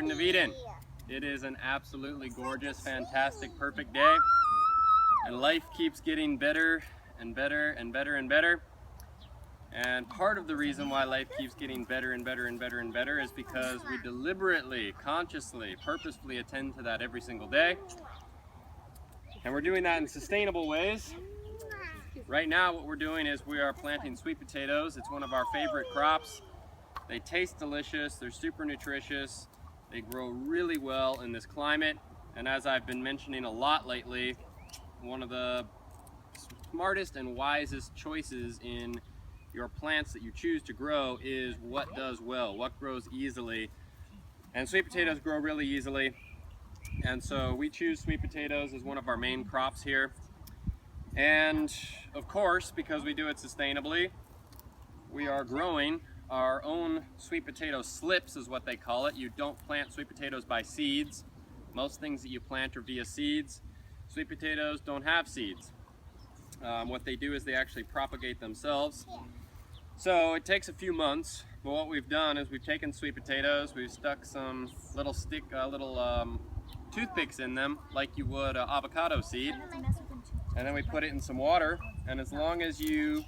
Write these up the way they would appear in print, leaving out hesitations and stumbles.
Garden of Eden. It is an absolutely gorgeous, fantastic, perfect day. And life keeps getting better and better and better and better. And part of the reason why life keeps getting better and better and better and better is because we deliberately, consciously, purposefully attend to that every single day. And we're doing that in sustainable ways. Right now what we're doing is we are planting sweet potatoes. It's one of our favorite crops. They taste delicious, they're super nutritious, they grow really well in this climate. And as I've been mentioning a lot lately, one of the smartest and wisest choices in your plants that you choose to grow is what does well, what grows easily. And sweet potatoes grow really easily. And so we choose sweet potatoes as one of our main crops here. And of course, because we do it sustainably, we are growing our own sweet potato slips is what they call it. You don't plant sweet potatoes by seeds. Most things that you plant are via seeds. Sweet potatoes don't have seeds. What they do is they actually propagate themselves. So it takes a few months, but what we've done is we've taken sweet potatoes, we've stuck some little toothpicks in them like you would an avocado seed, and then we put it in some water, and as long as you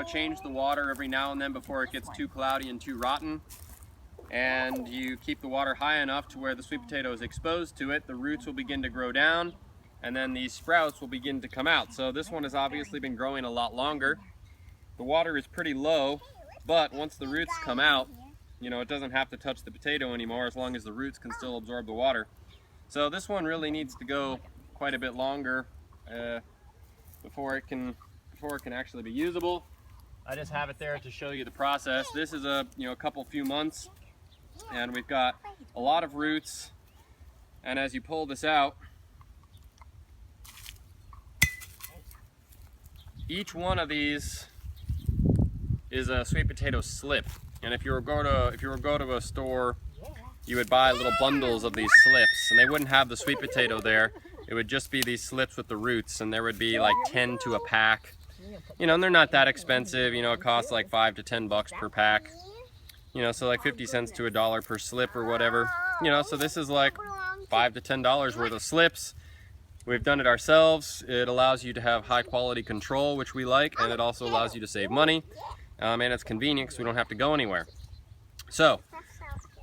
change the water every now and then before it gets too cloudy and too rotten, and you keep the water high enough to where the sweet potato is exposed to it, the roots will begin to grow down, and then these sprouts will begin to come out. So this one has obviously been growing a lot longer. The water is pretty low, but once the roots come out, it doesn't have to touch the potato anymore as long as the roots can still absorb the water. So this one really needs to go quite a bit longer before it can actually be usable. I just have it there to show you the process. This is a few months, and we've got a lot of roots. And as you pull this out, each one of these is a sweet potato slip. And if you were go to a store, you would buy little bundles of these slips, and they wouldn't have the sweet potato there. It would just be these slips with the roots, and there would be like 10 to a pack. And they're not that expensive. It costs like $5 to $10 per pack. So like 50 cents to $1 per slip or whatever. So this is like $5 to $10 worth of slips. We've done it ourselves. It allows you to have high quality control, which we like, and it also allows you to save money. And it's convenient because we don't have to go anywhere. So,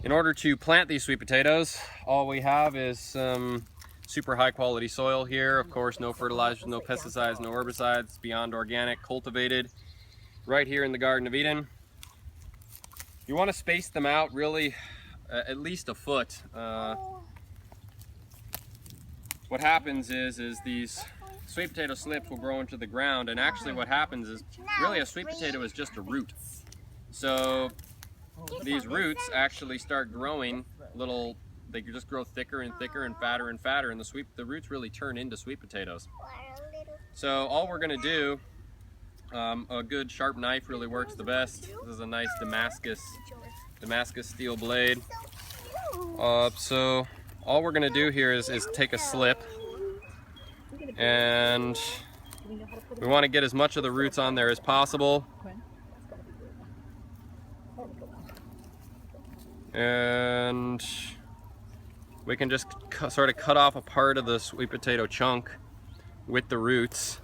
in order to plant these sweet potatoes, all we have is some super high quality soil here. Of course, no fertilizers, no pesticides, no herbicides, beyond organic, cultivated, right here in the Garden of Eden. You want to space them out really at least a foot. What happens is these sweet potato slips will grow into the ground, and actually what happens is really a sweet potato is just a root. So these roots actually start growing they just grow thicker and thicker and fatter, and the roots really turn into sweet potatoes. So all we're going to do, a good sharp knife really works the best. This is a nice Damascus steel blade. So all we're going to do here is take a slip, and we want to get as much of the roots on there as possible. And we can just sort of cut off a part of the sweet potato chunk with the roots.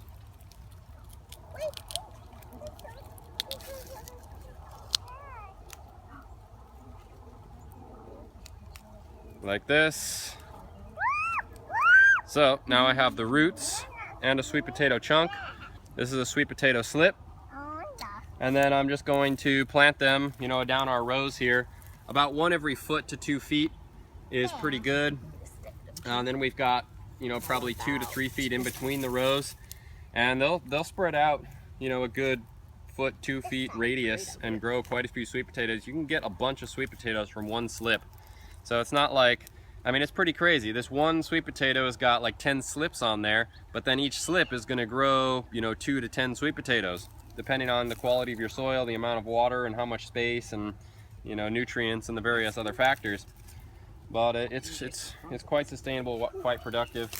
Like this. So now I have the roots and a sweet potato chunk. This is a sweet potato slip. And then I'm just going to plant them, down our rows here. About 1 every foot to 2 feet is pretty good. And then we've got, probably 2 to 3 feet in between the rows. And they'll spread out, a good foot, 2 feet radius and grow quite a few sweet potatoes. You can get a bunch of sweet potatoes from one slip. So it's not like, it's pretty crazy. This one sweet potato has got like 10 slips on there, but then each slip is gonna grow, 2 to 10 sweet potatoes, depending on the quality of your soil, the amount of water, and how much space, and nutrients, and the various other factors. But it's quite sustainable, quite productive.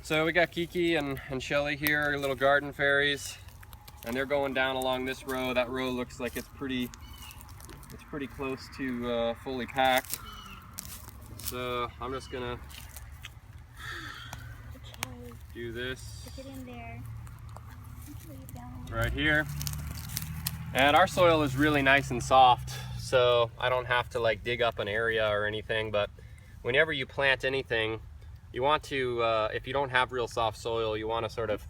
So we got Kiki and Shelly here, little garden fairies, and they're going down along this row. That row looks like it's pretty pretty close to fully packed. So I'm just gonna do this right here. And our soil is really nice and soft, so I don't have to like dig up an area or anything. But whenever you plant anything, you want to, if you don't have real soft soil, you want to sort of,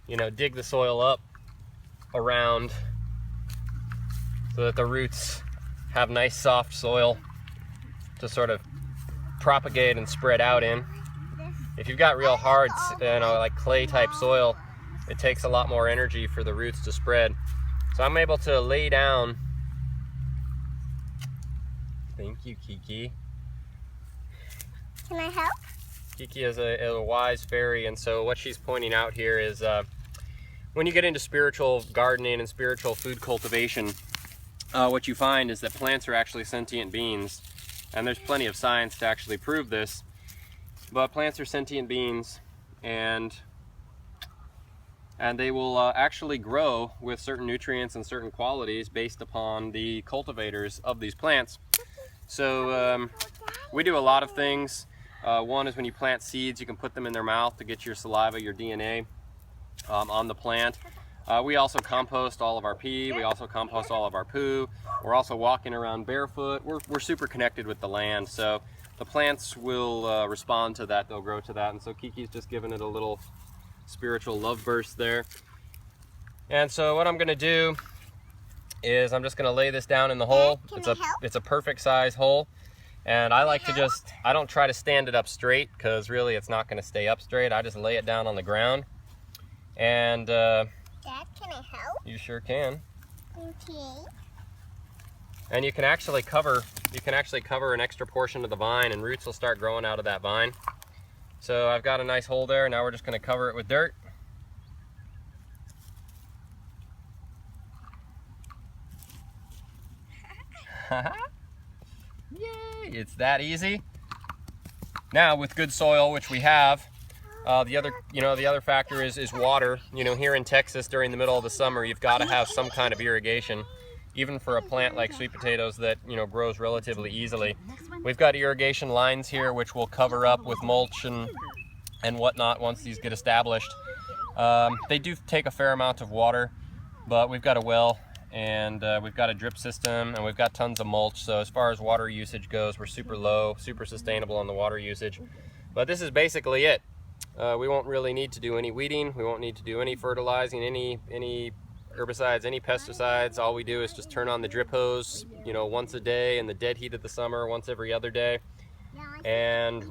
you know, dig the soil up around so that the roots have nice soft soil to sort of propagate and spread out in. If you've got real hard, you know, like clay type soil, it takes a lot more energy for the roots to spread. So I'm able to lay down. Thank you, Kiki. Can I help? Kiki is a wise fairy, and so what she's pointing out here is when you get into spiritual gardening and spiritual food cultivation, what you find is that plants are actually sentient beings, and there's plenty of science to actually prove this. But plants are sentient beings, and they will actually grow with certain nutrients and certain qualities based upon the cultivators of these plants. So we do a lot of things. One is when you plant seeds, you can put them in their mouth to get your saliva, your DNA on the plant. We also compost all of our pee. We also compost all of our poo. We're also walking around barefoot. We're super connected with the land, so the plants will respond to that. They'll grow to that. And so Kiki's just giving it a little spiritual love burst there. And so what I'm going to do is I'm just going to lay this down in the hole. It's a perfect size hole. And I like to just, I don't try to stand it up straight because really it's not going to stay up straight. I just lay it down on the ground. And Dad, can I help? You sure can. Okay. And you can actually cover an extra portion of the vine, and roots will start growing out of that vine. So I've got a nice hole there. Now we're just going to cover it with dirt. Yay! It's that easy. Now with good soil, which we have, the other factor is water. You know, here in Texas during the middle of the summer, you've got to have some kind of irrigation, even for a plant like sweet potatoes that, you know, grows relatively easily. We've got irrigation lines here which will cover up with mulch and whatnot once these get established. They do take a fair amount of water, but we've got a well, and we've got a drip system, and we've got tons of mulch. So as far as water usage goes, we're super low, super sustainable on the water usage. But this is basically it. We won't really need to do any weeding. We won't need to do any fertilizing, any herbicides, any pesticides. All we do is just turn on the drip hose, you know, once a day in the dead heat of the summer, once every other day. And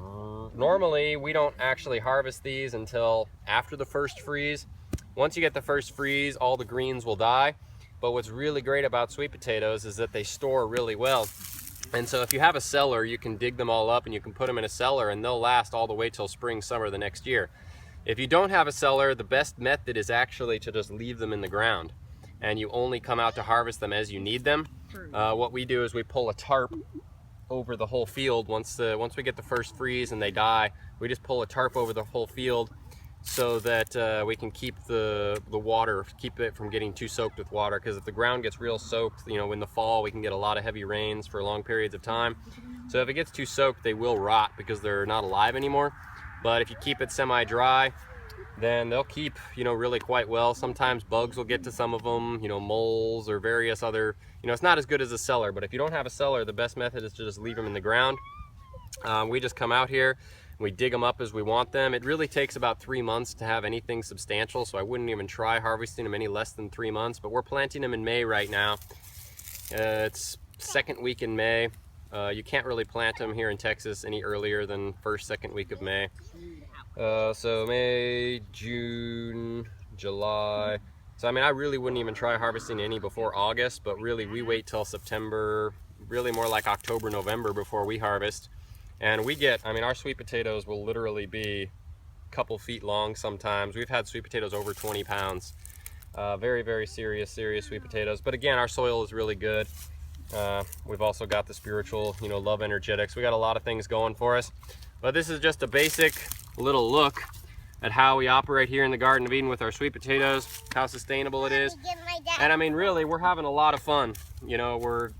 normally we don't actually harvest these until after the first freeze. Once you get the first freeze, all the greens will die. But what's really great about sweet potatoes is that they store really well. And so if you have a cellar, you can dig them all up and you can put them in a cellar, and they'll last all the way till spring, summer the next year. If you don't have a cellar, the best method is actually to just leave them in the ground, and you only come out to harvest them as you need them. What we do is we pull a tarp over the whole field. Once we get the first freeze and they die, we just pull a tarp over the whole field so that we can keep the water, keep it from getting too soaked with water. Because if the ground gets real soaked, you know, in the fall we can get a lot of heavy rains for long periods of time. So if it gets too soaked, they will rot because they're not alive anymore. But if you keep it semi-dry, then they'll keep, you know, really quite well. Sometimes bugs will get to some of them, you know, moles or various other, you know, it's not as good as a cellar. But if you don't have a cellar, the best method is to just leave them in the ground. We just come out here, we dig them up as we want them. It really takes about 3 months to have anything substantial, so I wouldn't even try harvesting them any less than 3 months. But we're planting them in May right now. It's second week in May. You can't really plant them here in Texas any earlier than first, second week of May. So May, June, July. So I mean, I really wouldn't even try harvesting any before August, but really we wait till September, really more like October, November before we harvest. And we get, I mean, our sweet potatoes will literally be a couple feet long sometimes. We've had sweet potatoes over 20 pounds. Very, very serious sweet potatoes. But again, our soil is really good. We've also got the spiritual, you know, love energetics. We got a lot of things going for us. But this is just a basic little look at how we operate here in the Garden of Eden with our sweet potatoes, how sustainable it is. And I mean, really, we're having a lot of fun. You know, we're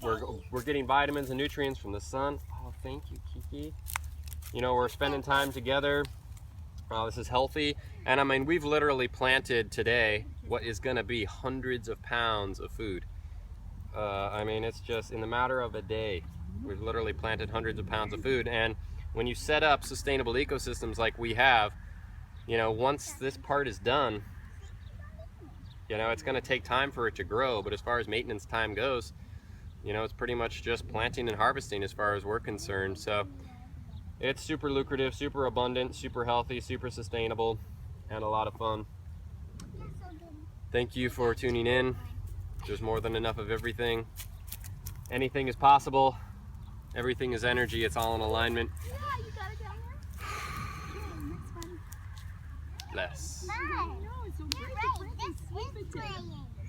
getting vitamins and nutrients from the sun. Oh, thank you, Kiki. You know, we're spending time together. This is healthy. And I mean, we've literally planted today what is going to be hundreds of pounds of food. I mean, it's just in the matter of a day, we've literally planted hundreds of pounds of food. And when you set up sustainable ecosystems like we have, you know, once this part is done, you know, it's going to take time for it to grow. But as far as maintenance time goes, you know, it's pretty much just planting and harvesting as far as we're concerned. So it's super lucrative, super abundant, super healthy, super sustainable, and a lot of fun. Thank you for tuning in. There's more than enough of everything. Anything is possible. Everything is energy. It's all in alignment. Yeah, you got it down there. Okay, next one. Bless. I know, it's so great to plant these sweet potatoes.